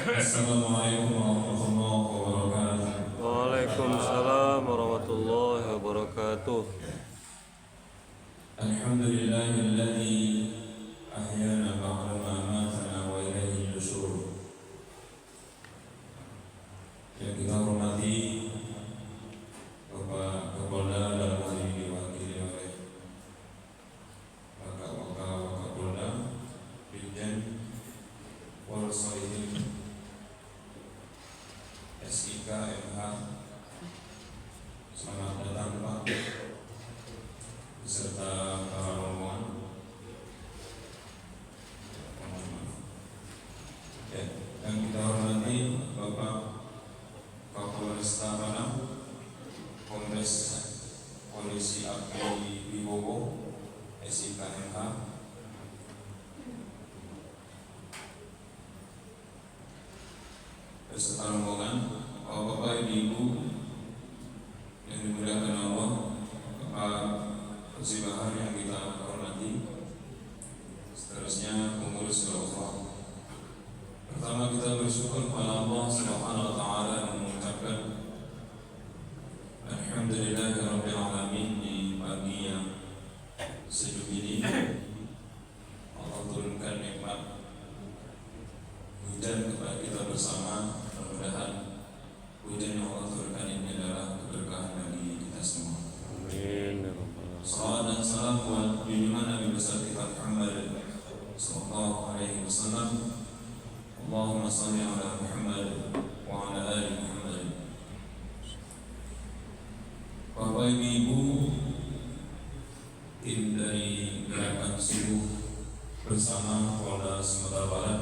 Assalamualaikum warahmatullahi wabarakatuh. Waalaikumsalam warahmatullahi wabarakatuh. Alhamdulillahilladzi ahyana ba'da ma amatana wa ilaihi nusyur. Yang kita hormati Bapak Kapolda dalam hal ini diwakili oleh Bapak Kapolda Brigjen Polsolihin SIK MH. Selamat datang Pak beserta para rombongan. Yang kita hormati Bapak Kapolresta Padang, Kombes Polisi Abdi Wibowo SIK MH, beserta rombongan, Bapak Ibu yang dimuliakan Allah, Bapak Persibahar yang kita hormati, seterusnya pengurus Allah. Pertama kita bersyukur kepada Allah Subhanahu wa taala dan mengucapkan Alhamdulillahirabbil alamin di pagi yang sejuk ini. Allah turunkan nikmat hujan kepada kita bersama. Mudah-mudahan hujan yang Allah turunkan ini adalah keberkahan bagi kita semua. Amin. Salawat dan salam buat junjungan Nabi besar kita Muhammad sallallahu alaihi wasallam. Allahumma shalli ala Muhammad wa ala ali Muhammad. Bapak Ibu, tim dari Gerakan Subuh bersama Polda Sumatera Barat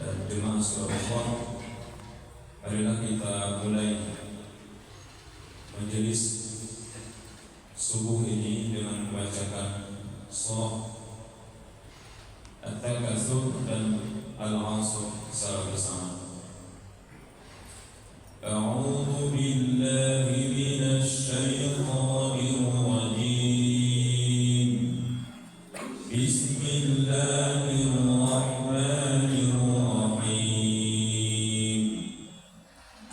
dan jemaah Surabaya, marilah kita mulai majelis subuh ini dengan membacakan surah At-Takatsur dan Al-'Ashr secara bersama. A'udzu billahi minasy syaithanir rajim. Bismillahirrahmanirrahim.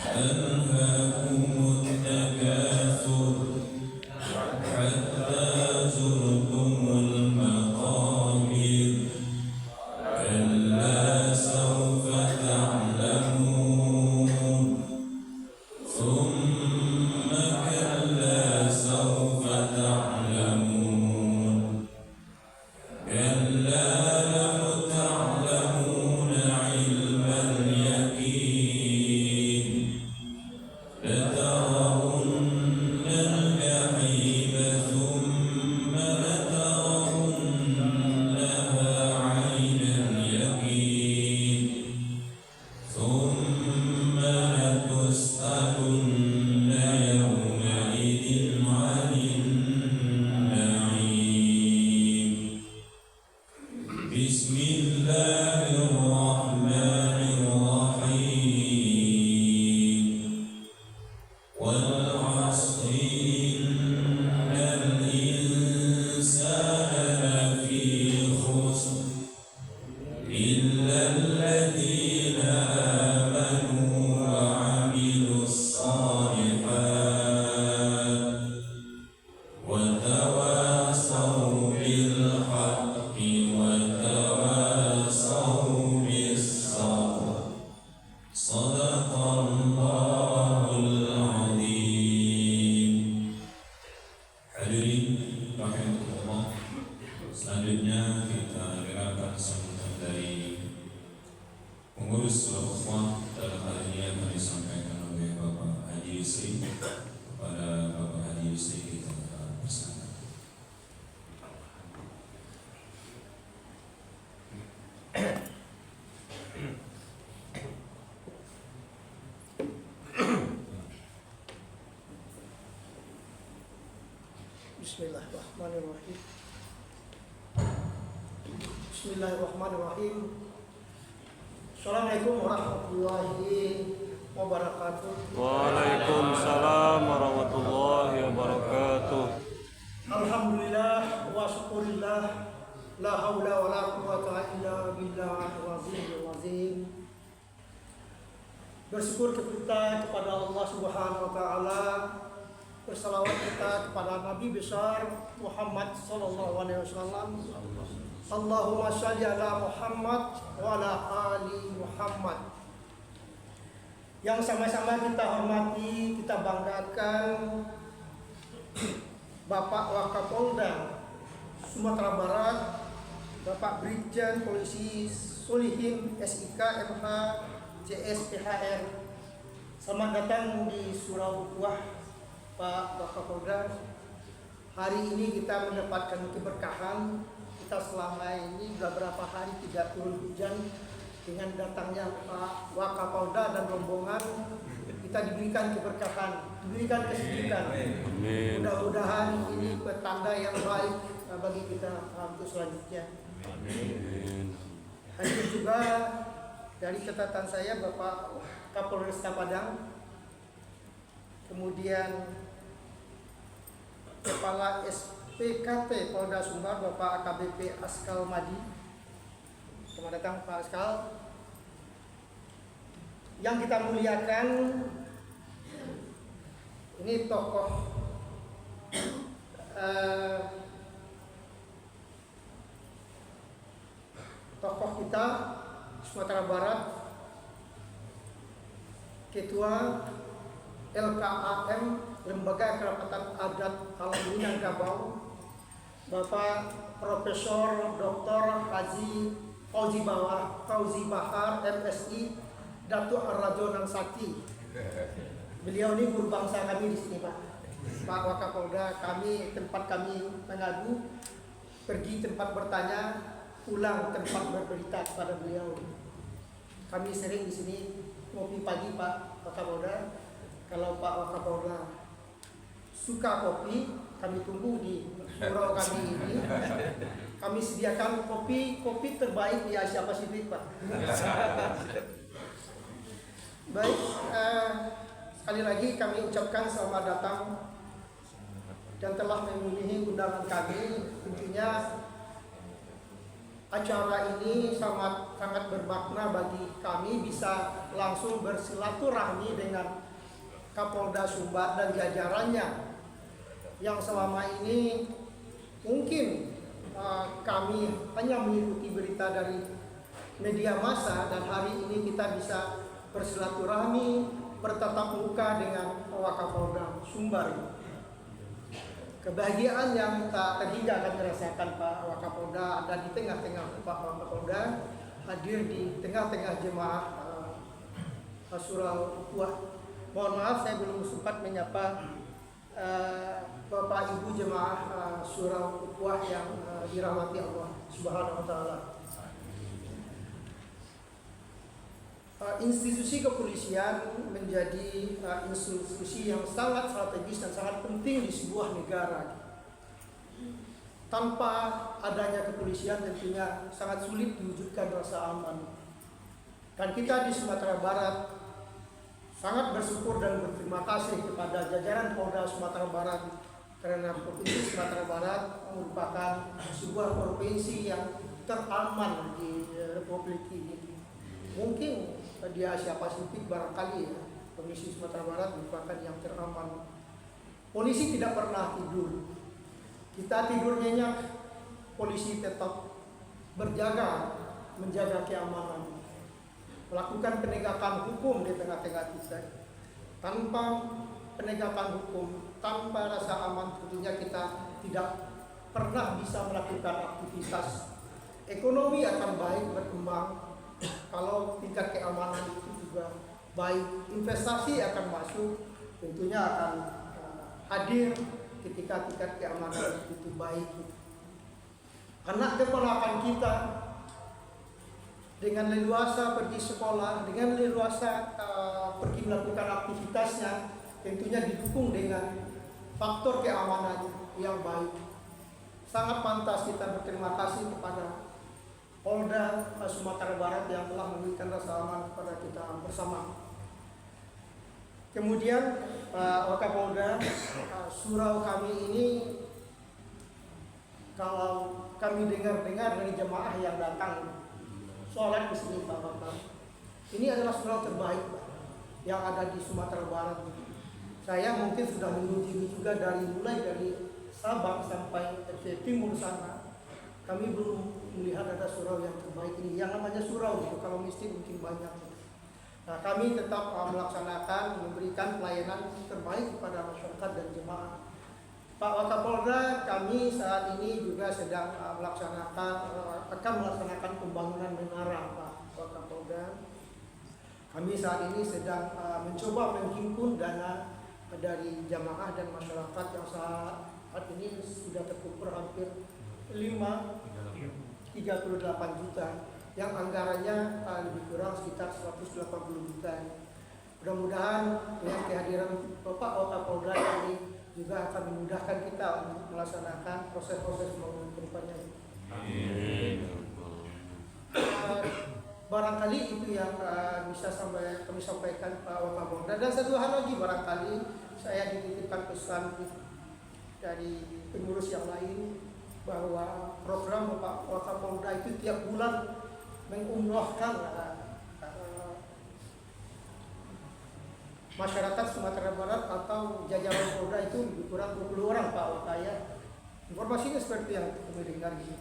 Alhaakumut takatsur hatta zurtumul maqabir. Kalla sawfa ta'lamun. Thumma kalla sawfa ta'lamun. Kalla law ta'lamuna 'ilmal yaqin. لترون الجحيم ثم لترونها عين اليقين ثم لتسألن يومئذ عن النعيم. بسم الله الرحمن الرحيم. والعصر إن الإنسان لفي خسر إلا الذين آمنوا وعملوا الصالحات وتواصوا بالحق وتواصوا بالصبر. صدق Allahul Azim. Hadirin rahimakumullah, selanjutnya kita dengarkan sambutan dari pengurus Surabaya. Dalam hal ini akan disampaikan oleh Bapak Haji Yusri. Kepada Bapak Haji Yusri kita bersama. Bismillahirrahmanirrahim. Bismillahirrahmanirrahim. Assalamualaikum warahmatullahi wabarakatuh. Waalaikumsalam warahmatullahi wabarakatuh. Alhamdulillah wa syukurillah. La haula wa la quwwata illa billahil azim. Bersyukur kita kepada Allah Subhanahu wa taala. Bersalawat kita kepada Nabi besar Muhammad sallallahu alaihi wasallam. Allahumma shalli ala Muhammad wa ala ali Muhammad. Yang sama-sama kita hormati, kita banggakan Bapak Wakapolda Sumatera Barat, Bapak Brigjen Polisi Solihin SIK MH CS PHR. Selamat datang di Surau Ukhuwah Pak Wakapolda. Hari ini kita mendapatkan keberkahan. Kita selama ini sudah berapa hari tidak turun hujan. Dengan datangnya Pak Wakapolda dan rombongan, kita diberikan keberkahan, diberikan kesulitan. Mudah-mudahan ini petanda yang baik bagi kita untuk selanjutnya. Hadir juga dari catatan saya Bapak Kapolresta Padang, kemudian Kepala SPKT Polda Sumbar Bapak AKBP Askal Madi. Selamat datang Pak Askal. Yang kita muliakan, ini tokoh kita Sumatera Barat, Ketua LKAM Lembaga Kerapatan Adat Alam Minangkabau, Bapak Profesor Dr. Haji Fauzi Bahar MSI Datuk Ar-Rajo Nangsati. Beliau ini guru bangsa kami di sini Pak. Pak Wakapolda, tempat kami mengadu, pergi tempat bertanya, pulang tempat berberita kepada beliau. Kami sering di sini ngopi pagi Pak Wakapolda. Kalau Pak Wakapolda suka kopi, kami tunggu di surau kami ini. Kami sediakan kopi terbaik di Asia Pasifik Pak. Baik, sekali lagi kami ucapkan selamat datang dan telah memenuhi undangan kami. Tentunya acara ini sangat bermakna bagi kami bisa langsung bersilaturahmi dengan Kapolda Sumbar dan jajarannya yang selama ini mungkin kami hanya mengikuti berita dari media massa, dan hari ini kita bisa bersilaturahmi, bertatap muka dengan Wakapolda Sumbar. Kebahagiaan yang tak terhingga kami rasakan Pak Wakapolda ada di tengah-tengah Pak Wakapolda, hadir di tengah-tengah jemaah Surau Ukhuwah. Mohon maaf saya belum sempat menyapa Bapak Ibu jemaah Surau Ukhuwah yang dirahmati Allah Subhanahu wa taala. Institusi kepolisian menjadi institusi yang sangat strategis dan sangat penting di sebuah negara. Tanpa adanya kepolisian tentunya sangat sulit diwujudkan rasa aman. Dan kita di Sumatera Barat sangat bersyukur dan berterima kasih kepada jajaran Polda Sumatera Barat, karena Provinsi Sumatera Barat merupakan sebuah provinsi yang teraman di Republik ini. Mungkin di Asia Pasifik barangkali ya, Provinsi Sumatera Barat merupakan yang teraman. Polisi tidak pernah tidur. Kita tidur nyenyak, polisi tetap menjaga keamanan, melakukan penegakan hukum di tengah-tengah kita. Tanpa penegakan hukum, tanpa rasa aman, tentunya kita tidak pernah bisa melakukan aktivitas. Ekonomi akan baik berkembang kalau tingkat keamanan itu juga baik. Investasi akan masuk, tentunya akan hadir ketika tingkat keamanan itu baik. Anak keponakan kita dengan leluasa pergi sekolah, dengan leluasa pergi melakukan aktivitasnya, tentunya didukung dengan faktor keamanan yang baik. Sangat pantas kita berterima kasih kepada Polda Sumatera Barat yang telah memberikan rasa aman kepada kita bersama. Kemudian Pak Wakapolda, surau kami ini, kalau kami dengar dari jemaah yang datang sholat di sini Pak Bapak, ini adalah surau terbaik Pak. yang ada di Sumatera Barat. Saya mungkin sudah mengunjungi juga mulai dari Sabang sampai ke timur sana. Kami belum melihat ada surau yang terbaik ini. Yang namanya surau gitu, kalau masjid mungkin banyak. Nah, kami tetap melaksanakan, memberikan pelayanan terbaik kepada masyarakat dan jemaah. Pak Wakapolda, kami saat ini juga sedang akan melaksanakan pembangunan menara, Pak Wakapolda. Kami saat ini sedang mencoba menghimpun dana dari jamaah dan masyarakat yang saat ini sudah terkumpul hampir 38 juta, yang anggarannya lebih kurang sekitar 180 juta. Mudah-mudahan dengan kehadiran Bapak Wakapolda ini juga akan memudahkan kita untuk melaksanakan proses-proses pembangunan kedepannya. Barangkali itu yang bisa kami sampaikan Pak Wakapolda. Dan satu hal lagi, barangkali saya dititipkan pesan dari pengurus yang lain bahwa program Bapak Wakapolda itu tiap bulan mengumrohkan masyarakat Sumatera Barat atau jajaran Polda itu lebih kurang 20 orang Pak Wakaya. Informasinya seperti yang kami dengar ini.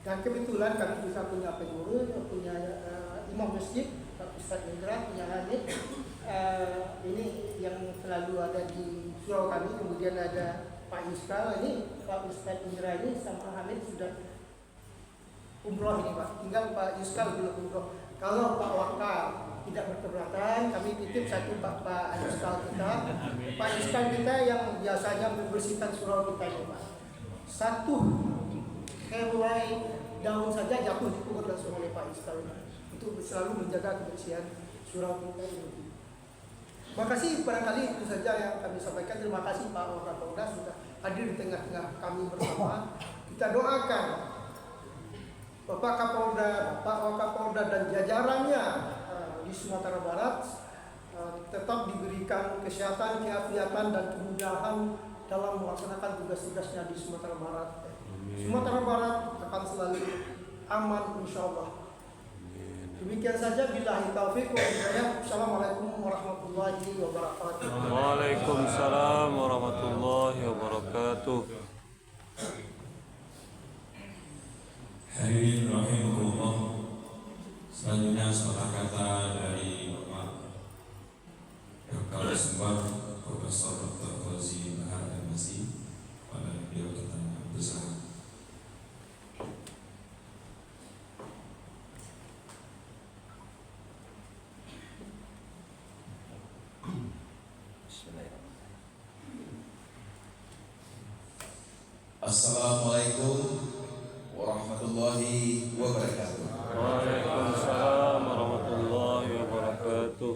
Dan kebetulan kami juga punya pengurus, punya imam masjid, Pak Ustadz Indra, punya Hamid. Ini yang selalu ada di surau kami. Kemudian ada Pak Iskal, ini Pak Ustadz Indra ini sama Hamid sudah umroh ini Pak. Tinggal Pak Iskal belum umroh. Kalau Pak Waka tidak berkeberatan, kami titip satu Pak Iskal kita. Pak Iskal kita yang biasanya membersihkan surau kita ini Pak. Satu helai daun saja jatuh dipungut langsung oleh Pak Iskal untuk selalu menjaga kebersihan surau kita ini. Makasih, barangkali itu saja yang kami sampaikan. Terima kasih Pak Wakapolda sudah hadir di tengah-tengah kami bersama. Kita doakan Bapak Kapolda, Bapak Wakapolda dan jajarannya di Sumatera Barat tetap diberikan kesehatan, keafiatan dan kemudahan dalam melaksanakan tugas-tugasnya di Sumatera Barat. Sumatera Barat akan selalu aman insyaallah. Demikian saja, billahi taufiq wal hidayah. Assalamualaikum warahmatullahi wabarakatuh. Waalaikumsalam warahmatullahi wabarakatuh. Hadirin rahimakumullah. Selanjutnya sepatah kata dari Bapak Dr. Sumbar Profesor Dr. Fauzi Bahar MSI pada beliau tentang besar. Assalamualaikum warahmatullahi wabarakatuh. Waalaikumsalam warahmatullahi wabarakatuh.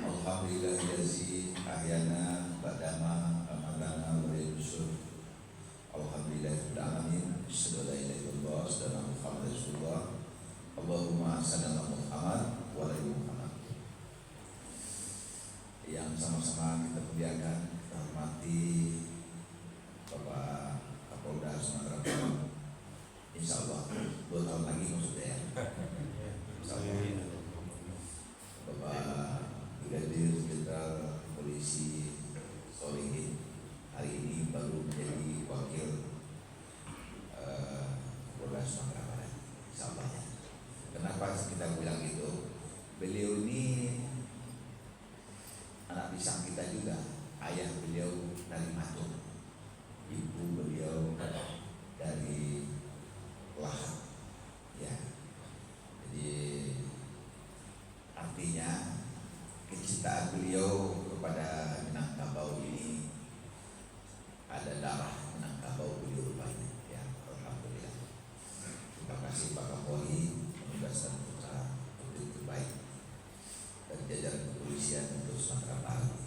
Alhamdulillahillazi ahyana ba'dama amatana wa yusuf. Alhamdulillahirabbil alamin. Asyhadu an la ilaha illallah wa asyhadu anna Muhammadar Rasulullah. Allahumma shalli ala Muhammad wa ala Muhammad. Yang sama-sama kita muliakan, kita hormati Bapak Kapolda Sumatera Barat. Insyaallah 2 tahun lagi maksudnya ya. Bapak Brigadir Jenderal Polisi Solihin hari ini baru menjadi wakil Kapolda Sumatera Barat. Insyaallah ya. Kenapa kita bilang gitu? Beliau ini anak pisang kita juga. Ayah beliau dari Matung, ibu beliau dari Lahat, ya. Jadi artinya kecintaan beliau kepada Minangkabau ini ada darah Minangkabau beliau rupanya, ya. Alhamdulillah. Terima kasih Pak Kapolri menugaskan putra putri terbaik dari jajaran kepolisian untuk Sumatera Barat.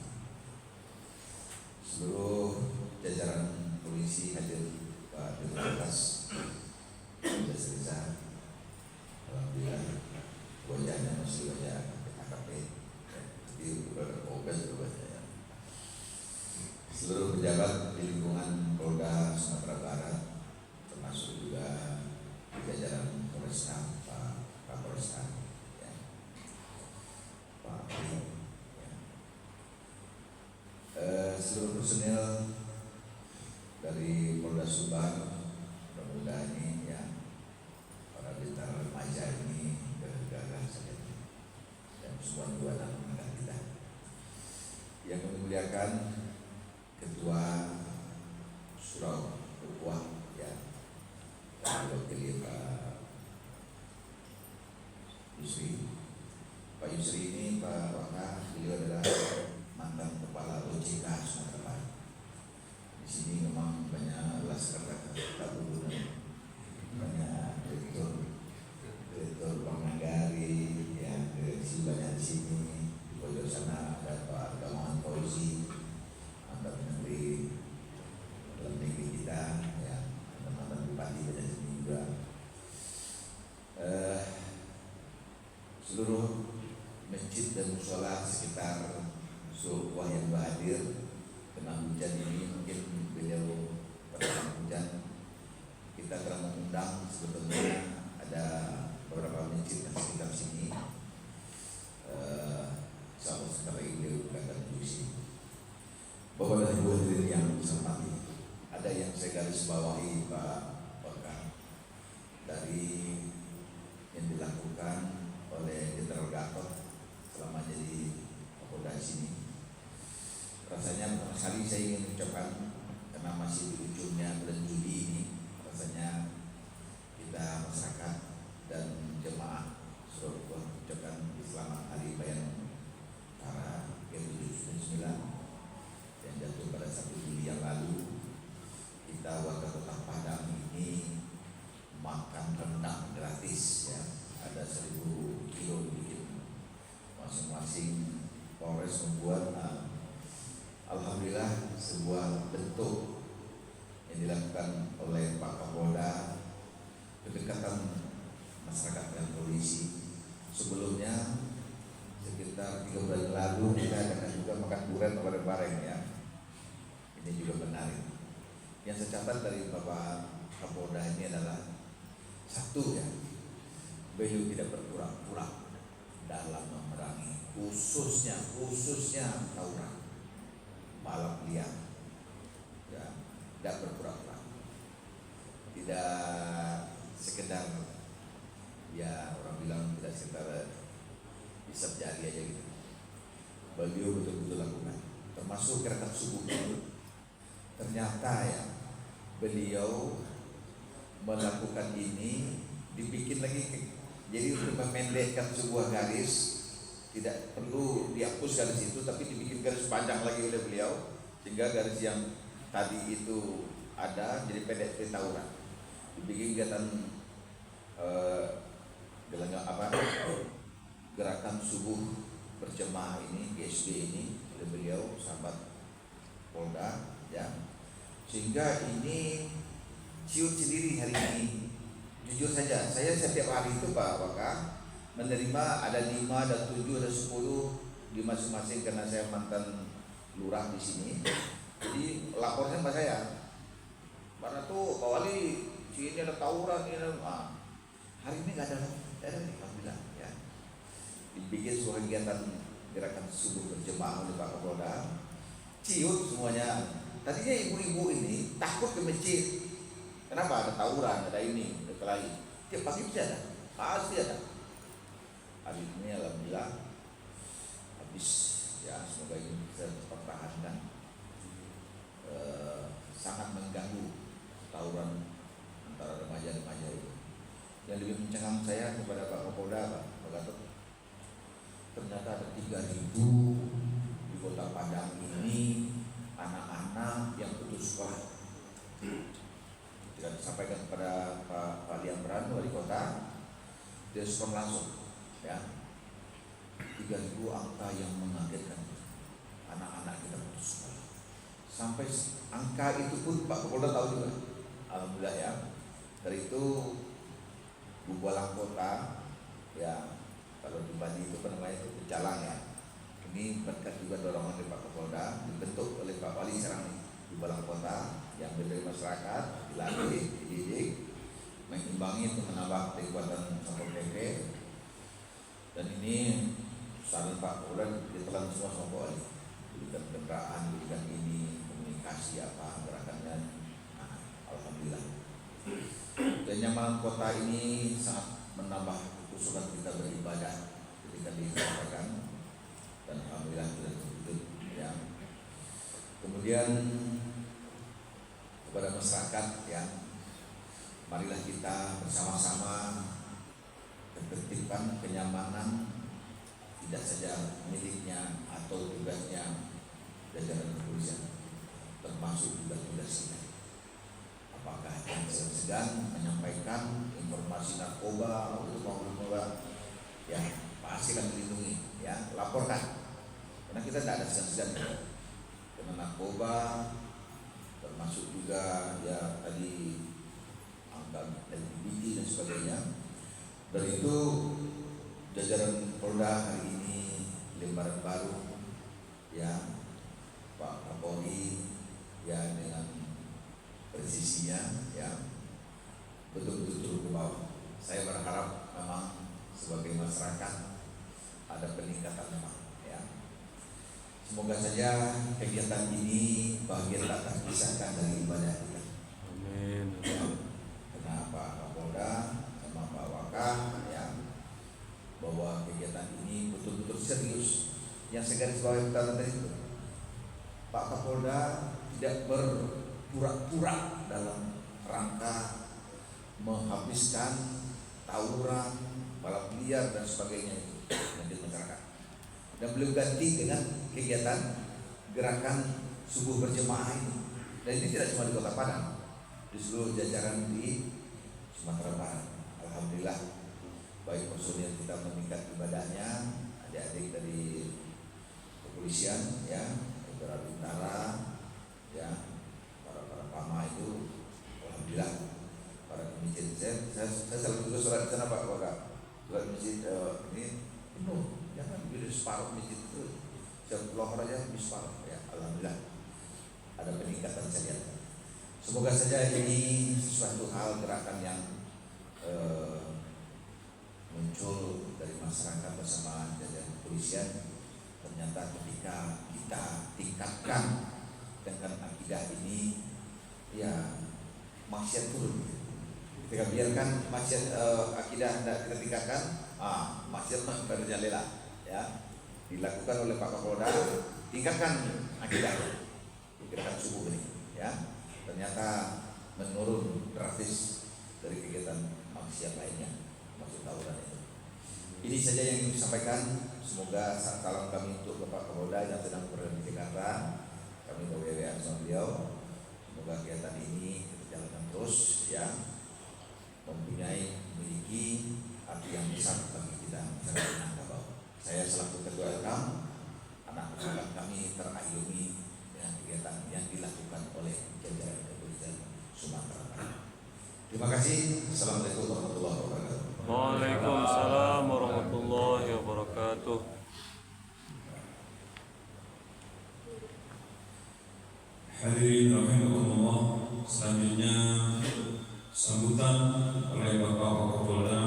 Seluruh jajaran polisi hadir, Pak Dirlantas sudah selesai. Alhamdulillah wajahnya masih wajah AKP, jadi ogas wajahnya. Seluruh pejabat di lingkungan Polda Sumatera Barat, termasuk juga jajaran Polresta, Pak Kapolresta, ya. Pak Ali, ya. personil dari Polda Subang, mudah-mudahan ini ya para bintang remaja ini gagah saja dan semua juga anak-anak kita. Yang kami muliakan Ketua Surau Ukhuwah ya, dan wakil Pak Yusri. Pak Yusri ini Pak Waka, beliau adalah mantan kepala OJK Sumatera Barat. Di sini memang banyak laskar tabungan, banyak direktur Bank Nagari, ya direksi banyak di sini. Di pojok sana ada Pak Gamawan Fauzi, mantan Menteri Dalam Negeri kita, ya mantan Bupati banyak di sini juga. Seluruh masjid dan musola sekitar Ukhuwah yang berhadir kena hujan ini, mungkin beliau pada hujan kita telah mengundang sebetulnya ada beberapa masjid yang sekitar sini. Sama sebentar lagi beliau akan diusi. Bapak dan Ibu hadirin yang saya hormati, ada yang saya garis bawahi Pak Bakar dari yang dilakukan oleh Jenderal Gatot selama jadi Kapolda sini. Rasanya pertama sekali saya ingin mengucapkan, karena masih di ujungnya bulan Juli ini, rasanya kita masyarakat dan jemaah Surau Ukhuwah mengucapkan selamat Hari Bayan Utara ke-79 yang jatuh pada 1 Juli yang lalu. Kita warga Kota Padang ini makan rendang gratis ya, ada 1000 kilo bikin masing-masing Polres membuat. Alhamdulillah sebuah bentuk yang dilakukan oleh Pak Kapolda, kedekatan masyarakat dengan polisi. Sebelumnya sekitar 3 bulan lalu kita akan juga makan durian bareng-bareng ya. Ini juga menarik. Yang saya catat dari Bapak Kapolda ini adalah satu ya, beliau tidak berpura-pura dalam memerangi, khususnya tawuran, balap liar, ya, tidak berpura-pura, tidak sekedar ya orang bilang tidak sekedar isap jari aja gitu. Beliau betul-betul lakukan, termasuk gerakan subuh itu. Ternyata ya beliau melakukan ini dibikin lagi, jadi untuk memendekkan sebuah garis, tidak perlu dihapus garis itu, tapi dibikin garis panjang lagi oleh beliau, sehingga garis yang tadi itu ada jadi pendek seperti tawuran. Dibikin kegiatan gerakan subuh berjemaah ini, GSB ini oleh beliau sahabat Polda ya, sehingga ini ciut sendiri hari ini. Jujur saja, saya setiap hari itu Pak Waka menerima ada 5, ada 7, ada 10 di masing-masing, karena saya mantan lurah di sini. Jadi lapornya sama saya, mana tuh Pak Wali, sini ada tawuran ini. Hari ini nggak ada alhamdulillah ya. Dibikin sebuah kegiatan gerakan subuh berjemaah oleh Pak Kapolda, ciut semuanya. Tadinya ibu-ibu ini takut ke masjid. Kenapa? Ada tawuran, ada ini, ada kelahi. Tiap pagi bisa ada, pasti ada. Hari ini alhamdulillah habis ya, semoga ini bisa dipertahankan. Sangat mengganggu tawuran antara remaja-remaja itu. Yang lebih mencengang saya kepada Pak Kapolda, Pak Gatot, ternyata ada 3.000 di Kota Padang ini anak-anak yang putus sekolah. Tidak disampaikan kepada Pak Liamran, wali kota, dia respon langsung ya. 3.000 angka yang mengagetkan, anak-anak kita putus sekolah. Sampai angka itu pun Pak Kapolda tahu juga, alhamdulillah ya. Dari itu Bubalang Kota ya, kalau di Bali itu namanya itu pecalang ya. Ini berkat juga dorongan dari Pak Kapolda, dibentuk oleh Pak Wali sekarang nih, Bubalang Kota yang dari masyarakat, dilatih, dididik, mengimbangi untuk menambah kekuatan Satpol PP. Dan ini saran Pak Kapolda ditelan semua sama Pak Wali, berikan kendaraan, berikan ini, komunikasi apa gerakannya. Nah, alhamdulillah. Kenyamanan kota ini sangat menambah kekusuhan kita beribadah ketika dilakukan, dan alhamdulillah sudah terwujud ya. Kemudian kepada masyarakat ya, marilah kita bersama-sama ketertiban, kenyamanan tidak saja miliknya atau tugasnya jajaran kepolisian, termasuk juga tugas kita. Apakah yang segan menyampaikan informasi narkoba untuk narkoba, ya pasti akan dilindungi, ya laporkan, karena kita tidak ada segan-segan karena narkoba, termasuk juga ya tadi angka LGBT dan sebagainya. Dari itu jajaran Polda hari ini lembaran baru ya, Pak Kapolri ya dengan presisinya ya betul-betul turun ke bawah. Saya berharap memang sebagai masyarakat ada peningkatan memang ya. Semoga saja kegiatan ini bagian tak terpisahkan dari ibadah kita. Amin. Ya. Kenapa Kapolda sama Pak Wakah ya, bahwa kegiatan ini betul-betul serius. Yang saya garis bawahi tadi itu, Pak Kapolda tidak berpura-pura dalam rangka menghabiskan tawuran, balap liar dan sebagainya itu di masyarakat. Dan beliau ganti dengan kegiatan gerakan subuh berjemaah ini. Dan ini tidak cuma di Kota Padang, di seluruh jajaran di Sumatera Barat. Alhamdulillah, baik personil kita meningkat ibadahnya, adik-adik dari kepolisian ya, Utara Bintara ya, para pama itu, alhamdulillah, para masjid. Saya selalu juga surat di sana Pak Wakaf, surat masjid ini penuh, jangan pilih separuh masjid itu, setiap lohor aja habis separuh ya, alhamdulillah ada peningkatan saya lihat. Semoga saja ini sesuatu hal gerakan yang muncul dari masyarakat bersama jajaran kepolisian. Ternyata ketika kita tingkatkan dengan akidah ini, ya maksiat turun. Ketika biarkan maksiat akidah tidak kita tingkatkan, maksiat berjalela ya. Dilakukan oleh Pak Kapolda, tingkatkan akidah, gerakan subuh ini ya. Ternyata menurun drastis dari kegiatan maksiat lainnya, maksud tawuran itu. Ini saja yang ingin disampaikan. Semoga salam kami untuk Bapak Kapolda yang sedang berada di Jakarta. Kami berWWA sama beliau. Semoga kegiatan ini berjalan terus ya, memiliki arti yang besar bagi kita masyarakat Minangkabau. Saya selaku Ketua LKAM, anak-anak kami terayomi dengan kegiatan yang dilakukan oleh jajaran kepolisian Sumatera Barat. Terima kasih. Assalamualaikum warahmatullahi wabarakatuh. Waalaikumsalam warahmatullahi wabarakatuh. Hadirin rahimakumullah, selanjutnya sambutan oleh Bapak Wakapolda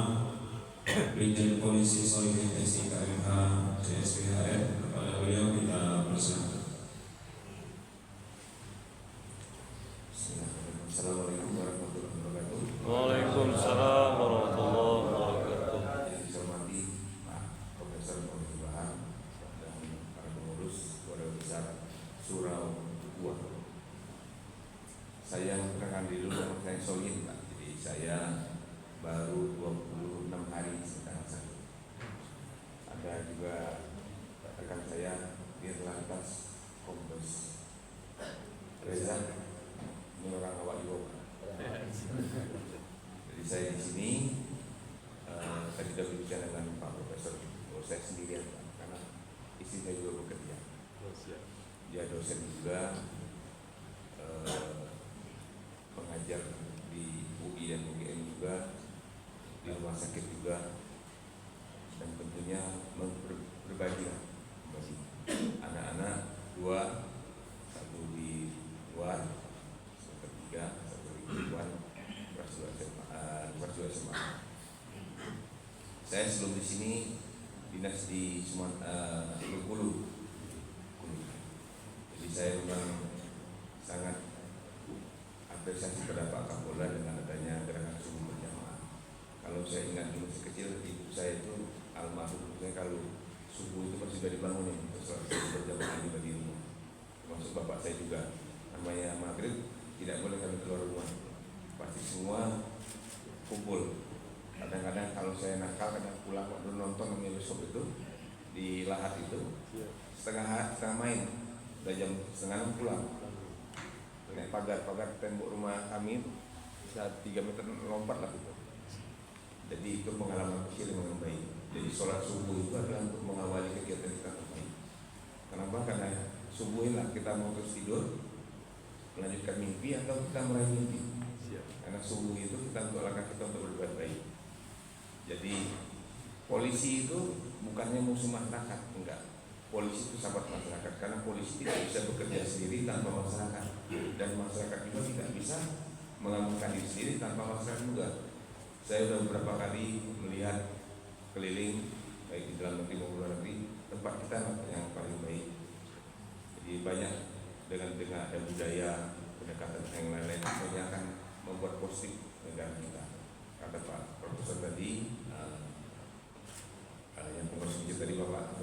Brigjen Polisi Solihin SIKMH CSPHR. Kepada beliau kita persilakan. Assalamualaikum warahmatullahi wabarakatuh. Waalaikumsalam warahmatullahi wabarakatuh. Yang saya hormati Pak Profesor Pembangunan dan para pengurus Keluarga Besar Surau II. Saya perkenalkan dulu, nama saya Solihin Pak. Jadi saya baru 26 hari sedang sakit. Ada juga rekan saya Dirlantas Kombes Reza, ini orang awak Iwo. Jadi saya di sini tadi sudah berbicara dengan Pak Profesor. Saya sendirian Pak, karena istri saya juga bekerja. Dia dosen juga, pengajar di UI dan UGM juga, di rumah sakit juga, dan tentunya berbagi anak-anak dua, satu di luar, ketiga, satu di luar, kelas 2 SMA. Saya sebelum di sini dinas di Bengkulu. Jadi saya memang sangat apresiasi pada Pak Kapolda dengan adanya gerakan subuh berjamaah. Kalau saya ingat dulu masih kecil, ibu saya itu almarhum saya kalau subuh itu masih sudah dibangun terus subuh berjamaah di bagi rumah. Termasuk bapak saya juga, namanya maghrib tidak boleh kami keluar rumah, pasti semua kumpul. Kadang-kadang kalau saya nakal, kadang pulang waktu nonton besok itu di Lahat itu setengah main, udah jam setengah pulang. Naik pagar tembok rumah kami itu bisa 3 meter lompat lah gitu. Jadi itu pengalaman kecil yang baik. Jadi sholat subuh itu adalah untuk mengawali kegiatan kita terbaik. Kenapa? Karena subuh inilah kita mau terus tidur, melanjutkan mimpi atau kita meraih mimpi. Karena subuh itu kita untuk langkah kita untuk berbuat baik. Jadi polisi itu bukannya musuh masyarakat, enggak. Polisi itu sahabat masyarakat, karena polisi tidak bisa bekerja sendiri tanpa masyarakat, dan masyarakat juga tidak bisa mengamankan diri sendiri tanpa masyarakat juga. Saya sudah beberapa kali melihat keliling baik di dalam negeri maupun luar negeri, tempat kita yang paling baik. Jadi banyak dengan ada budaya pendekatan yang lain-lain yang akan membuat positif negara kita. Kata Pak Profesor tadi, yang pengurus tadi Bapak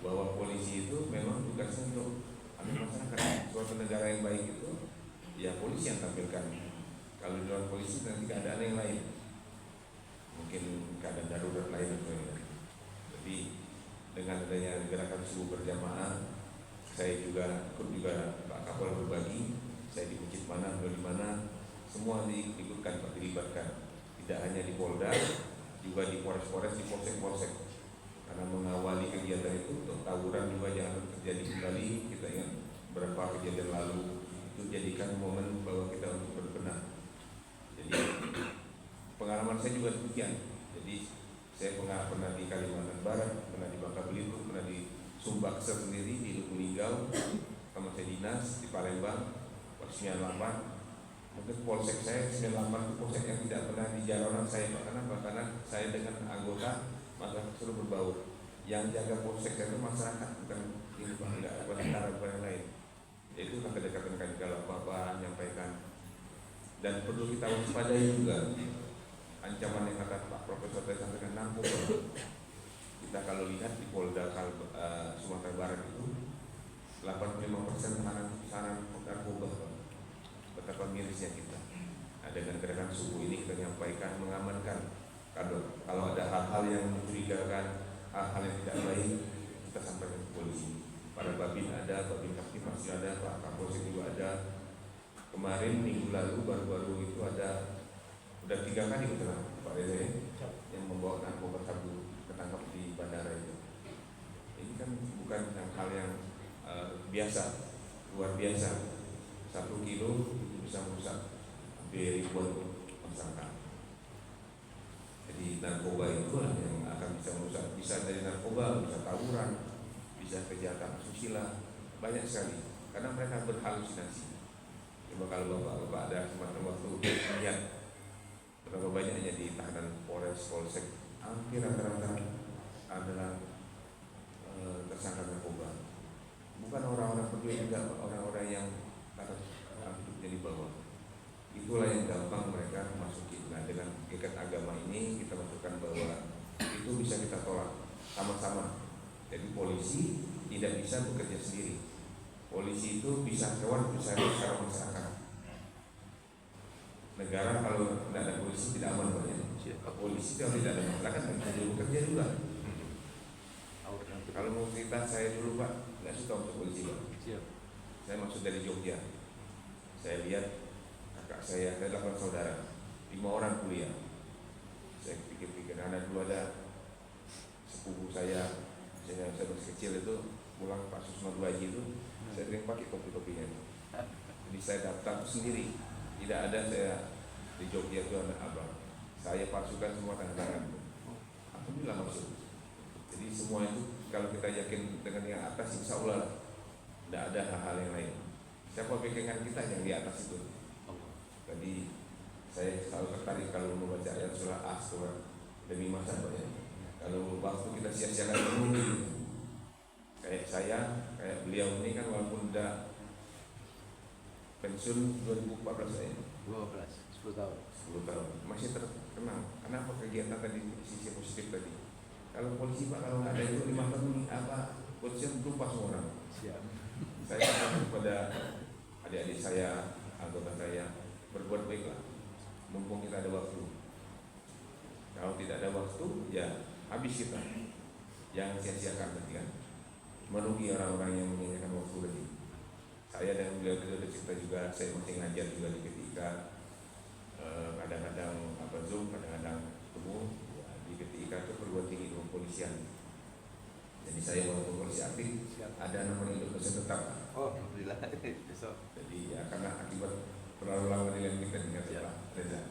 bahwa polisi itu memang tugasnya untuk masyarakat. Suatu negara yang baik itu ya polisi yang tampilkan. Kalau di luar polisi nanti keadaan yang lain, mungkin keadaan darurat lain atau yang lain. Jadi dengan adanya gerakan subuh berjamaah, saya juga ikut Pak Kapolda berbagi. Saya di masjid mana, di mana, semua diikutkan, Pak, dilibatkan. Tidak hanya di Polda, juga di Polres-Polres, di Polsek-Polsek. Karena mengawali kegiatan itu untuk tawuran juga jangan terjadi kembali. Kita ingat beberapa kejadian lalu, itu jadikan momen bahwa kita untuk berbenah. Jadi pengalaman saya juga demikian. Jadi saya pernah di Kalimantan Barat, pernah di Bangka Belitung, pernah di Sumbaksar sendiri, di Lubuk Linggau, sama saya dinas di Palembang, 98. Mungkin polsek saya 98 itu polsek yang tidak pernah di jalanan saya, karena saya dengan anggota maka suruh berbaur. Yang jaga polsek itu masyarakat, bukan ini Pak, tidak ada antara yang lain. Itu kedekatan kami kalau apa-apa menyampaikan. Dan perlu kita waspadai juga ancaman yang kata Pak Profesor tadi sampaikan, narkoba. Kita kalau lihat di Polda Sumatera Barat itu 85% tahanan narkoba, betapa mirisnya kita. Dengan gerakan subuh ini kita menyampaikan, mengamankan. Kalau ada hal-hal yang mencurigakan, hal-hal yang tidak baik, kita sampaikan ke polisi. Para Babin ada, Babin Kaptim masih ada, Pak Kapolsek juga ada. Kemarin minggu lalu baru-baru itu ada, udah 3 kali kita Pak Reza yang membawa narkoba sabu ketangkap di bandara itu. Ini kan bukan hal yang biasa, luar biasa. 1 kilo itu bisa merusak hampir ribuan masyarakat. Jadi narkoba itulah yang akan bisa merusak. Bisa dari narkoba, bisa tawuran, bisa kejahatan asusila, banyak sekali. Karena mereka berhalusinasi. Coba kalau bapak ada kesempatan waktu lihat berapa banyaknya di tahanan Polres, Polsek, hampir rata-rata adalah tersangka narkoba. Bukan orang-orang peduli, enggak, orang-orang yang hidupnya di bawah. Itulah yang gampang mereka masukin. Nah, dengan hakikat agama ini kita masukkan bahwa itu bisa kita tolak sama-sama. Jadi polisi tidak bisa bekerja sendiri. Polisi itu bisa hewan, bisa secara masyarakat. Negara kalau tidak ada polisi tidak aman banyak. Polisi kalau tidak ada masyarakat tidak bisa bekerja juga. Kalau mau cerita saya dulu Pak, nggak suka untuk polisi Pak. Saya masuk dari Jogja. Saya lihat kakak saya 8 saudara, 5 orang kuliah. Saya pikir-pikir, dulu ada sepupu saya masih kecil itu pulang Pak Susno Haji itu, saya sering pakai kopi-kopinya. Jadi saya daftar sendiri, tidak ada saya di Jogja itu ada abang. Saya palsukan semua tanda tangan. Alhamdulillah masuk. Jadi semua itu kalau kita yakin dengan yang atas, insya Allah tidak ada hal-hal yang lain. Siapa bikinkan kita yang di atas itu? Tadi saya selalu tertarik kalau membaca ayat surah As-Surah demi masa banyak. Kalau waktu kita sia-siakan dulu, kayak saya, kayak beliau ini kan pensiun 2014 saya. 10 tahun. 10 tahun masih terkenang. Kenapa kegiatan tadi sisi positif tadi? Kalau polisi Pak, kalau nggak ada itu 5 tahun polisi lupa semua orang. Siap. Saya katakan kepada adik-adik saya, anggota saya, berbuat baiklah mumpung kita ada waktu. Kalau tidak ada waktu, ya habis kita. Jangan sia-siakan nanti kan. Merugi orang-orang yang menyanyikan waktu tadi. Saya dan beliau ada cerita juga, saya masih ngajar juga di ketika kadang-kadang Zoom, kadang-kadang ketemu ya, di ketika itu perguruan tinggi ilmu polisian. Jadi saya walaupun polisi aktif, ada namanya hidup dosen tetap. Oh, alhamdulillah. Besok. Jadi ya karena akibat terlalu lama dengan kita dengan Pak Reza.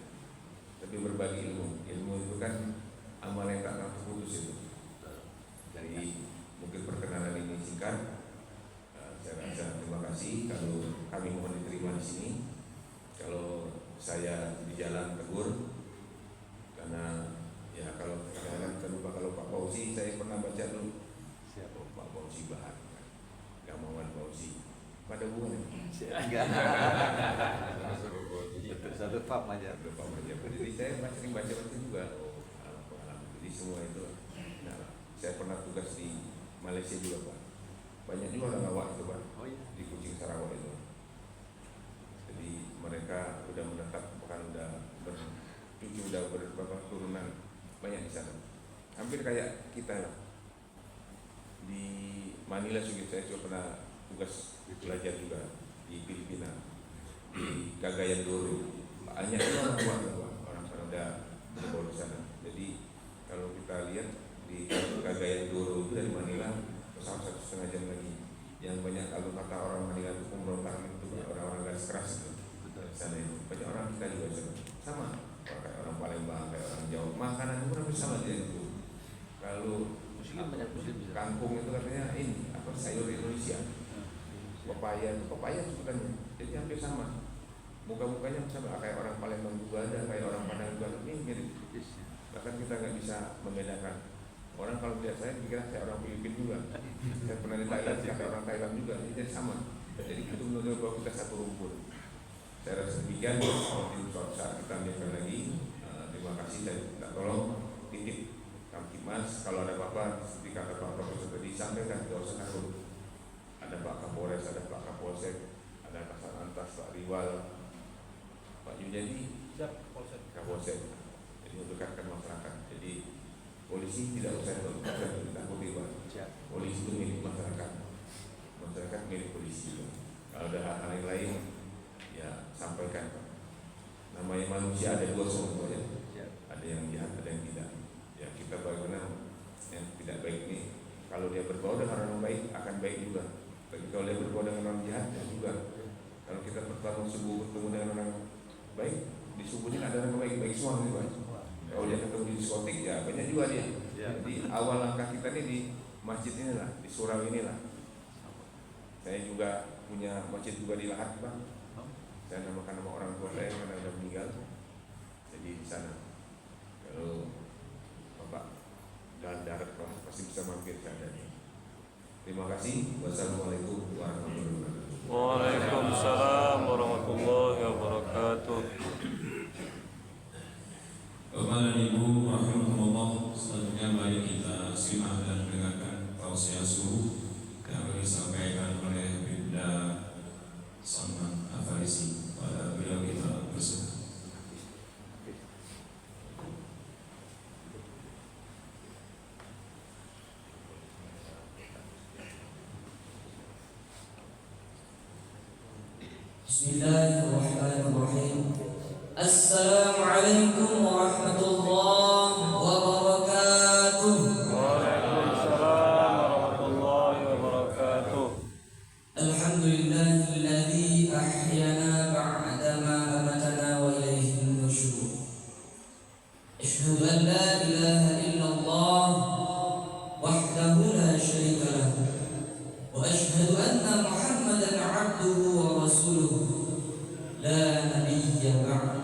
Tapi berbagi ilmu itu kan amal yang tak pernah terputus itu. Jadi mungkin perkenalan ini singkat. Saya rasa terima kasih kalau kami mohon diterima di sini. Kalau saya di jalan tegur karena ya kalau kadang-kadang terlupa kalau Pak Fauzi saya pernah baca dulu. Siap. Pak Fauzi Bahar, Gamongan Fauzi. Pada hubungan. Enggak. Satu pap aja. Jadi saya sering baca-baca juga. Jadi semua itu. Nah, saya pernah tugas di Malaysia juga Pak. Banyak juga orang awak itu Pak. Oh iya. Di Kuching Sarawak itu. Jadi mereka udah menetap, bahkan udah bercucu, udah berapa turunan banyak di sana. Hampir kayak kita lah. Di Manila juga saya juga pernah tugas belajar juga di Filipina, di Cagayan de Oro. Banyak orang orang udah berbaur di sana. Jadi kalau kita lihat di Cagayan de Oro itu dari Manila pesawat 1,5 jam lagi. Yang banyak kalau kata orang Manila itu pemberontak itu orang-orang garis keras itu. Di sana itu banyak orang kita juga sama. Kayak orang Palembang, kayak orang Jawa, makanan pun hampir sama dia itu. Kalau kangkung itu katanya ini apa sayur Indonesia. Pepaya sebutannya. Jadi hampir sama. Muka-mukanya sama kayak orang Palembang juga ada, kayak orang Padang juga ada. Ini mirip. Bahkan kita nggak bisa membedakan. Orang kalau lihat saya pikir saya orang Filipina juga. Saya pernah di Thailand, kata orang Thailand juga. Jadi sama. Jadi itu menurut bahwa kita satu rumpun. Saya rasa demikian. Mungkin suatu saat kita ambilkan lagi. Terima kasih dan minta tolong titip Kamtibmas. Kalau ada apa-apa seperti kata Pak Profesor tadi sampaikan, tidak usah takut. Ada Pak Kapolres, ada Pak Kapolsek, ada Kasat Lantas, Pak Riwal, Pak Yujadi, Kapolsek. Jadi untuk masyarakat. Jadi polisi tidak usah ditakuti Pak. Polisi itu milik masyarakat. Masyarakat milik polisi. Kalau ada hal-hal yang lain, ya sampaikan Pak. Namanya manusia ada dua semua ya. Ada yang jahat, ada yang tidak. Ya kita bagaimana yang tidak baik ini. Kalau dia berbau dengan orang baik akan baik juga. Tapi kalau dia berbau dengan orang jahat ya juga. Kalau kita pertama subuh bertemu dengan orang baik, di subuh ini ada orang baik semua nih Pak. Kalau dia ketemu di diskotik ya banyak juga dia. Jadi awal langkah kita ini di masjid inilah, di surau inilah. Saya juga punya masjid juga di Lahat Pak. Saya namakan nama orang tua saya karena sudah meninggal. Jadi di sana. Kalau Bapak jalan darat pasti bisa mampir ke adanya. Terima kasih. Wassalamualaikum warahmatullahi wabarakatuh. Waalaikumsalam warahmatullahi wabarakatuh. Bapak dan Ibu rahimahumullah, selanjutnya mari kita simak dan dengarkan tausiah subuh yang akan disampaikan oleh Bibda Salman Afarisi pada beliau kita bersama. Bismillahirrahmanirrahim. Assalamualaikum warahmatullahi wabarakatuh. Waalaikumsalam warahmatullahi wabarakatuh. Alhamdulillahilladzi ahyana ba'dama amatana wa ilaihi nusyur. Asyhadu an la ilaha illallah wahdahu la syarika lahu wa asyhadu anna Muhammadan 'abduhu wa rasuluhu la nabiyya ba'd.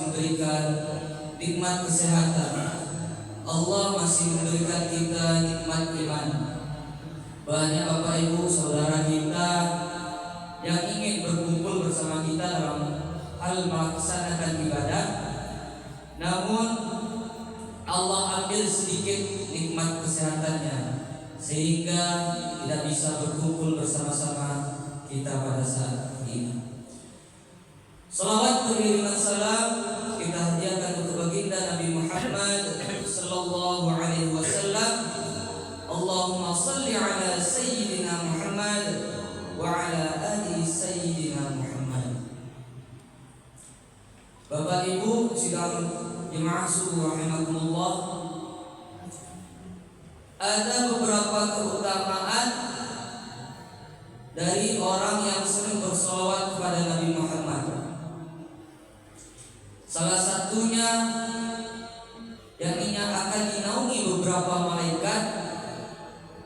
memberikan nikmat kesehatan. Allah masih memberikan kita nikmat iman. Banyak Bapak Ibu saudara kita yang ingin berkumpul bersama kita dalam hal melaksanakan ibadah, namun Allah ambil sedikit nikmat kesehatannya sehingga tidak bisa berkumpul bersama-sama kita pada saat ini. Salawat beriringan salam kita hadiahkan untuk baginda Nabi Muhammad sallallahu alaihi wasallam. Allahumma salli ala sayyidina Muhammad wa ala ali sayyidina Muhammad. Bapak Ibu sidang jemaah subuh rahimakumullah, ada beberapa keutamaan dari orang yang sering bersolawat kepada Nabi Muhammad. Salah satunya yakni akan dinaungi beberapa malaikat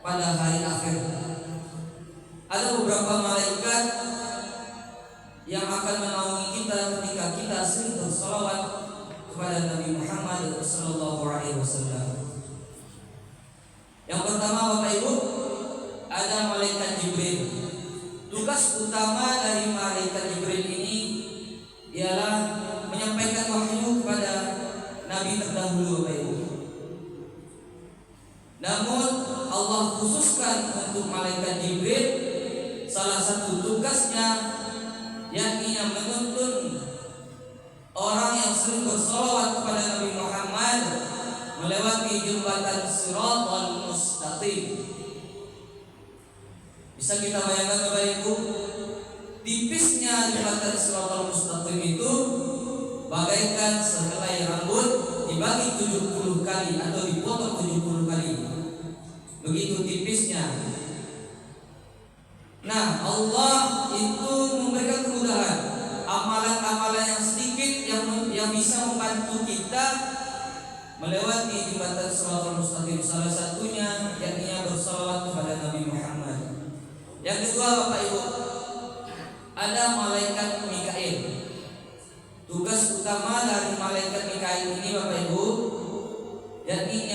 pada hari akhir. Ada beberapa malaikat yang akan menaungi kita ketika kita sering bersolawat kepada Nabi Muhammad sallallahu alaihi wasallam. Yang pertama Bapak Ibu, ada malaikat Jibril. Tugas utama dari malaikat Jibril ini ialah menyampaikan wahyu kepada Nabi terdahulu Bapak Ibu. Namun Allah khususkan untuk malaikat Jibril salah satu tugasnya yakni yang menuntun orang yang sering bersolawat kepada Nabi Muhammad melewati jembatan Shiratal Mustaqim. Bisa kita bayangkan Bapak Ibu, tipisnya jembatan Shiratal Mustaqim itu bagaikan sehelai rambut dibagi 70 kali atau dipotong 70 kali. Begitu tipisnya. Nah, Allah itu memberikan kemudahan, amalan-amalan yang sedikit yang bisa membantu kita melewati jembatan Shiratal Mustaqim. Salah satunya yakni bersalawat kepada Nabi Muhammad. Yang kedua Bapak Ibu, ada malaikat Mikail. Tugas utama dari malaikat Mikail ini Bapak Ibu yakni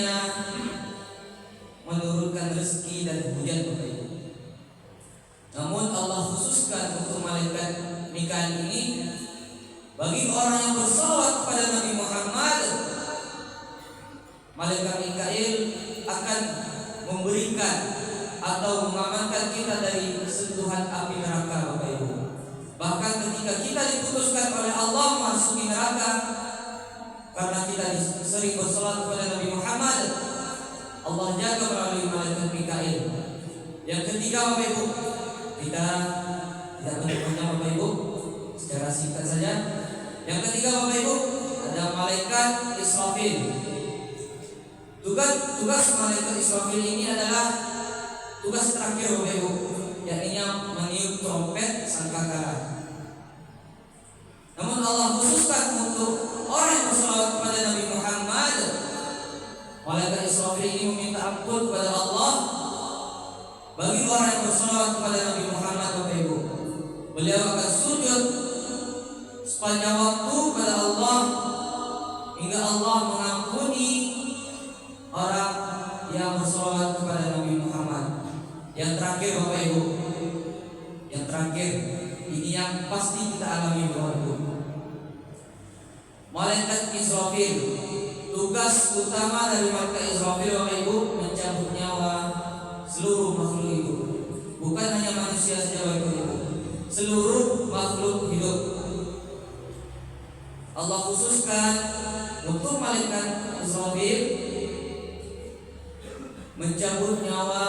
menurunkan rezeki dan hujan Bapak Ibu. Namun Allah khususkan untuk malaikat Mikail ini bagi orang yang bersolawat kepada Nabi Muhammad. Malaikat Mikail akan memberikan atau mengamankan kita dari sentuhan api neraka Bapak Ibu. Bahkan ketika kita diputuskan oleh Allah masuki neraka karena kita sering bersolawat kepada Nabi Muhammad, Allah jaga melalui malaikat Mikail. Yang ketiga Bapak Ibu, kita tidak menyebutnya Bapak Ibu, secara singkat saja. Yang ketiga Bapak Ibu, ada malaikat Israfil. Tugas malaikat Israfil ini adalah tugas terakhir Bapak Ibu, yakni meniup trompet sangkakala. Namun Allah khususkan untuk orang yang bersolawat kepada Nabi Muhammad. Malaikat Israfil ini meminta ampun kepada Allah bagi orang yang bersolawat kepada Nabi Muhammad Bapak Ibu. Beliau akan sujud sepanjang waktu kepada Allah hingga Allah mengampuni orang yang bersolawat kepada Nabi Muhammad. Yang terakhir Bapak Ibu, yang terakhir ini yang pasti kita alami Bapak Ibu. Malaikat Israfil, tugas utama dari malaikat Israfil Bapak Ibu mencabut nyawa seluruh makhluk hidup. Bukan hanya manusia saja Bapak Ibu, seluruh makhluk hidup. Allah khususkan untuk malaikat Israfil mencabut nyawa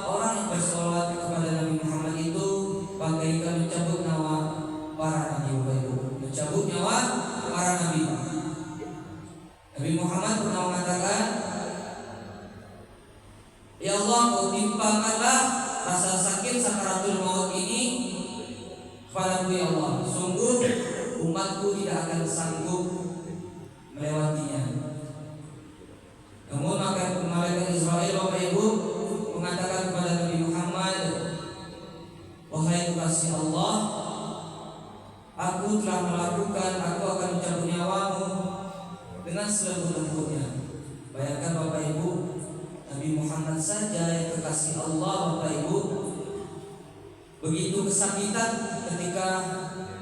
orang yang bersolawat kepada Nabi Muhammad itu bagaikan mencabut nyawa para nabi Bapak Ibu. Mencabut nyawa para nabi. Nabi Muhammad pernah mengatakan, ya Allah, kau timpakanlah rasa sakit sakaratul maut ini kepadaku ya Allah. Sungguh umatku tidak akan sanggup melewatinya. Namun maka malaikat Israel Bapak Ibu mengatakan kepada Nabi Muhammad, wahai kekasih Allah, aku telah melakukan, aku akan mencabut nyawamu dengan selembut-lembutnya. Bayangkan Bapak Ibu, Nabi Muhammad saja yang kekasih Allah, Bapak Ibu, begitu kesakitan ketika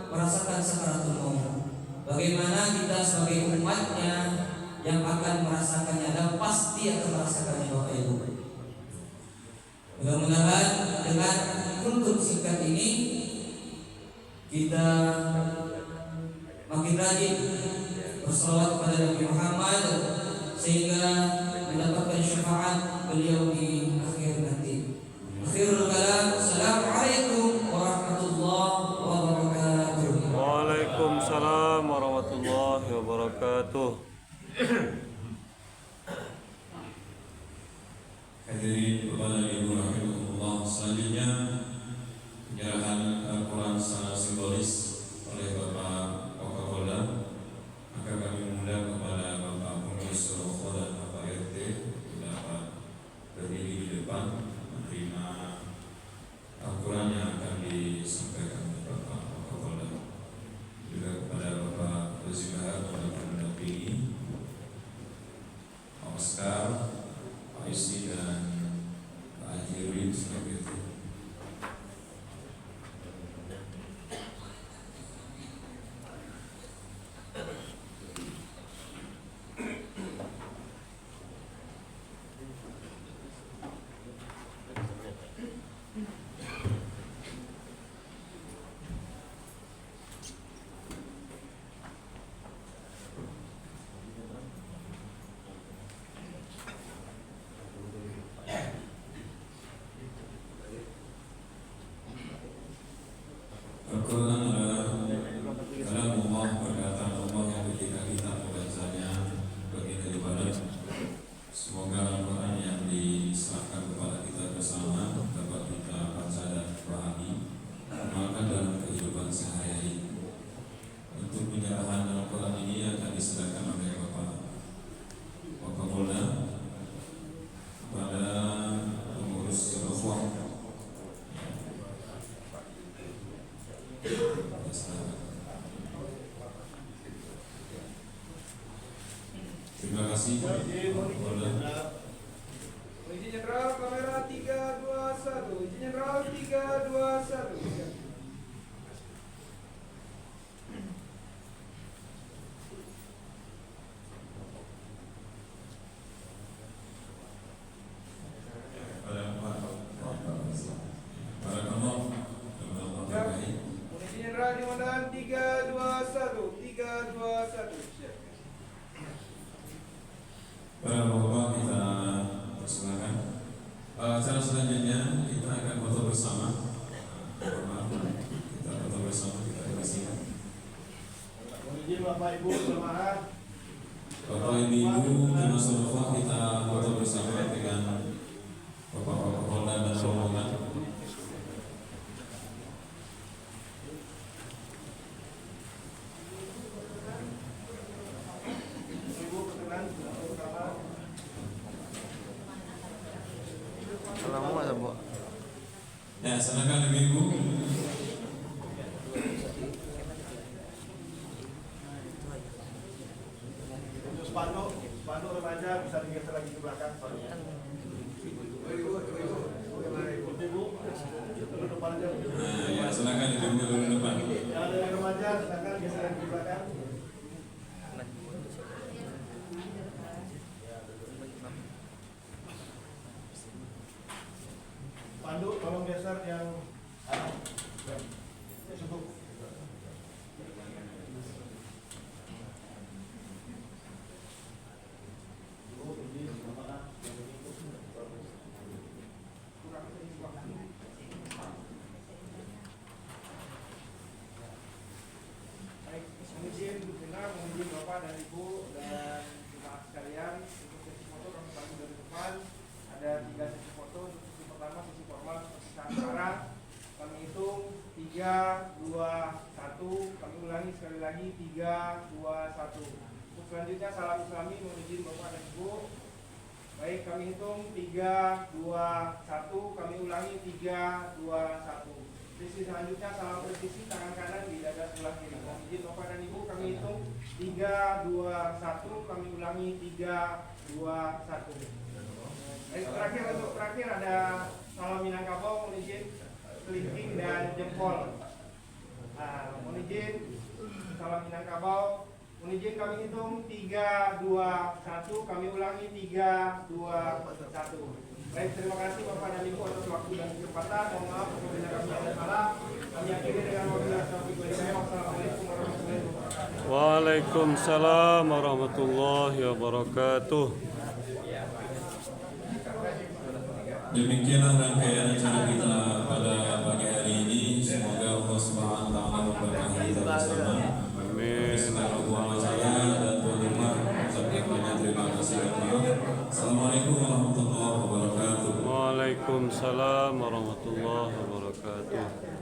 merasakan sakaratul maut. Bagaimana kita sebagai umatnya yang akan merasakannya dan pasti akan merasakannya, Bapak Ibu. Mudah-mudahan dengan untuk singkat ini kita makin rajin bersalawat kepada Nabi Muhammad sehingga mendapatkan syafaat beliau di akhir nanti. Akhirul kalam, assalamualaikum warahmatullahi wabarakatuh. Waalaikumsalam warahmatullahi wabarakatuh. Hadirin Bapak dan Ibu rahimahullah, selanjutnya penyerahan Al-Quran secara simbolis oleh Bapak Wakapolda. Maka kami mengundang kepada Bapak Pengurus Rokok dan Bapak RT dapat berdiri di depan menerima Al-Quran yang akan disampaikan oleh Bapak Wakapolda. Juga kepada Bapak Rozibahar dan Bapak mendampingi Pak Oscar, Pak Yusri dan Pak Haji Rudin sebagai itu. Al-Quran adalah kalam Allah, perkataan Allah yang ketika kita membacanya bagian daripada. Semoga Al-Quran yang diserahkan kepada kita bersama dapat kita baca dan pahami, amalkan dalam kehidupan sehari-hari. Untuk penyerahan Al-Quran ini akan diserahkan oleh Bapak Wakapolda kepada pengurus Rokok. Terima kasih. Izin Jenderal, kamera 321. Izin Jenderal 321. Izin Jenderal dimohon 321. 321. Siap. Para bapak kita persilakan. Acara selanjutnya kita akan foto bersama. Maaf, kita foto bersama, kita kasihkan. Izin Bapak Ibu jemaah. Bapak Ibu jemaah salawat, kita foto bersama dengan Bapak Wakapolda dan rombongan. Ibu perkenan bersama. Salamu ada Bu. Ya, silakan Ibu. Untuk spanduk remaja bisa digeser lagi ke belakang. Ibu, turun depan aja. Nah, ya, silakan Ibu turun depan. Yang dari remaja silakan geser lagi ke belakang. Spanduk tolong geser yang cukup. Baik, izin benar, izin Bapak dan Ibu dan jemaah sekalian, untuk sesi foto kami bantu dari depan. Ada 3 sesi foto. Untuk sesi pertama, sesi formal seperti sekarang. Kami hitung 3, 2, 1. Kami ulangi sekali lagi 3, 2, 1. Untuk selanjutnya salam islami, mohon izin Bapak dan Ibu. Baik, kami hitung 3, 2, 1. Kami ulangi 3, 2, 1. Sesi selanjutnya salam presisi tangan kanan di dada sebelah kiri. Mohon izin Bapak dan Ibu kami hitung 3, 2, 1. Kami ulangi 3, 2, 1. Terakhir ada salam Minangkabau. Mohon izin kelingking dan jempol. Mohon izin salam Minangkabau. Mohon izin kami hitung 3, 2, 1. Kami ulangi 3, 2, 1. Baik, terima kasih Bapak dan Ibu atas waktu dan kesempatan. Mohon maaf apabila kami ada salah. Kami akhiri dengan wabillahi taufiq wal hidayah. Wassalamualaikum warahmatullahi wabarakatuh. Waalaikumsalam warahmatullahi wabarakatuh. Demikianlah rangkaian acara kita pada pagi hari ini. Semoga Allah Subhanahu wa taala memberkahi kita bersama. Amin. Bismillahirrahmanirrahim. Dan tuan rumah ucapkan terima kasih dan maaf. Assalamualaikum warahmatullahi wabarakatuh. Waalaikumsalam warahmatullahi wabarakatuh.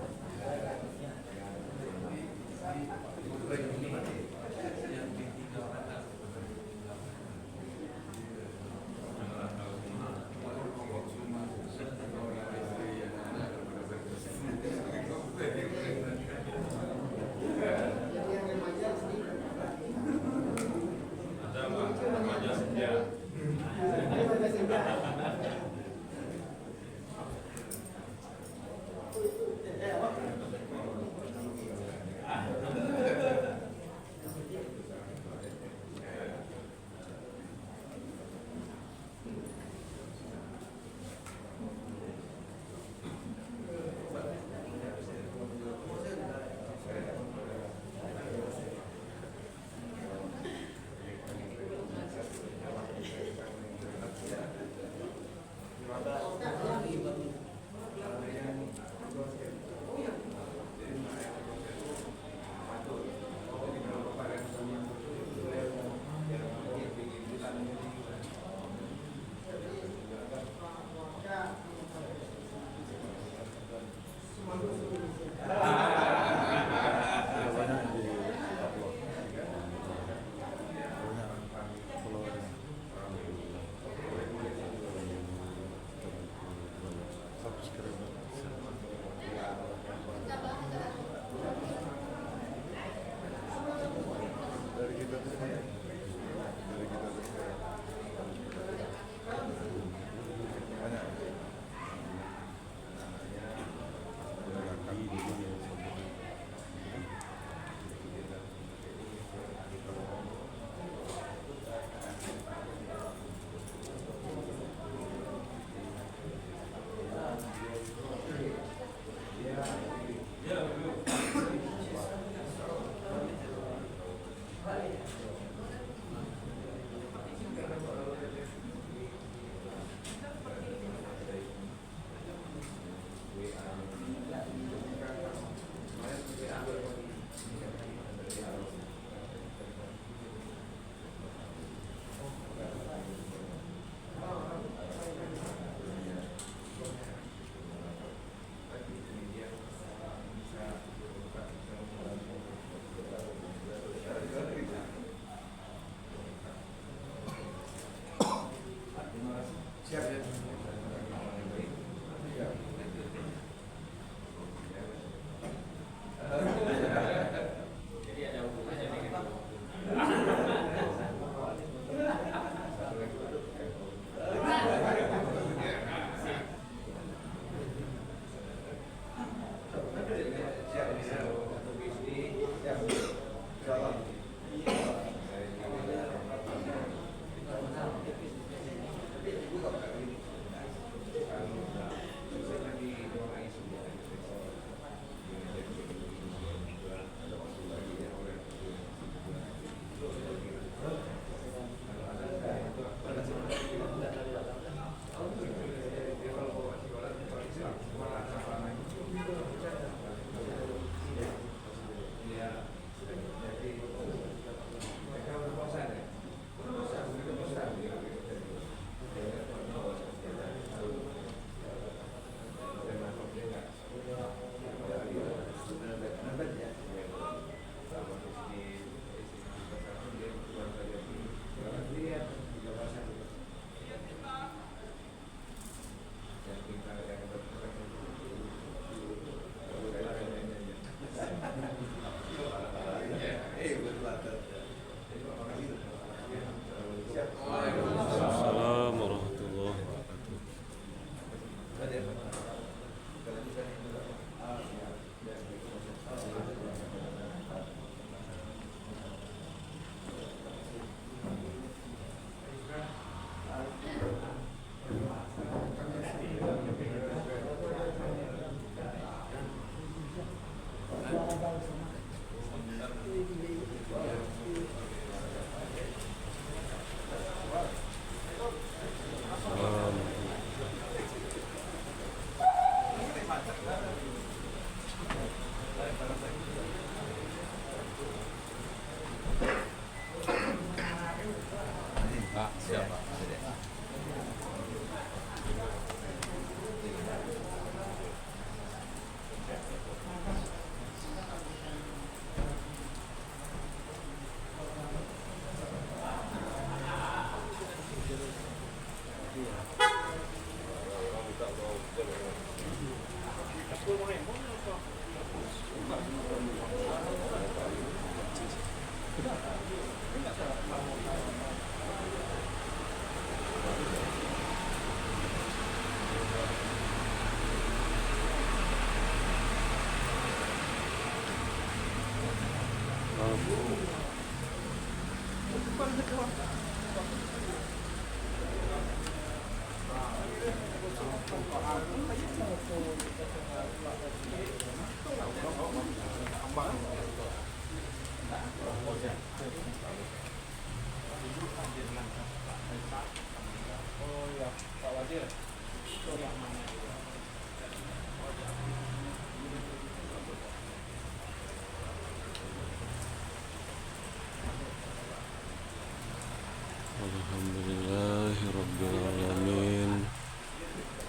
Alhamdulillahirrabbilalamin.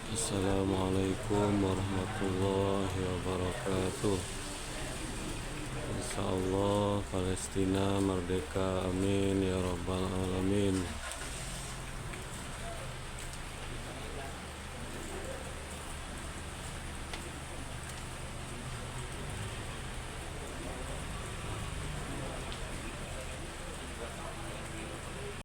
Assalamualaikum warahmatullahi wabarakatuh. Insyaallah Palestina merdeka, amin ya rabbal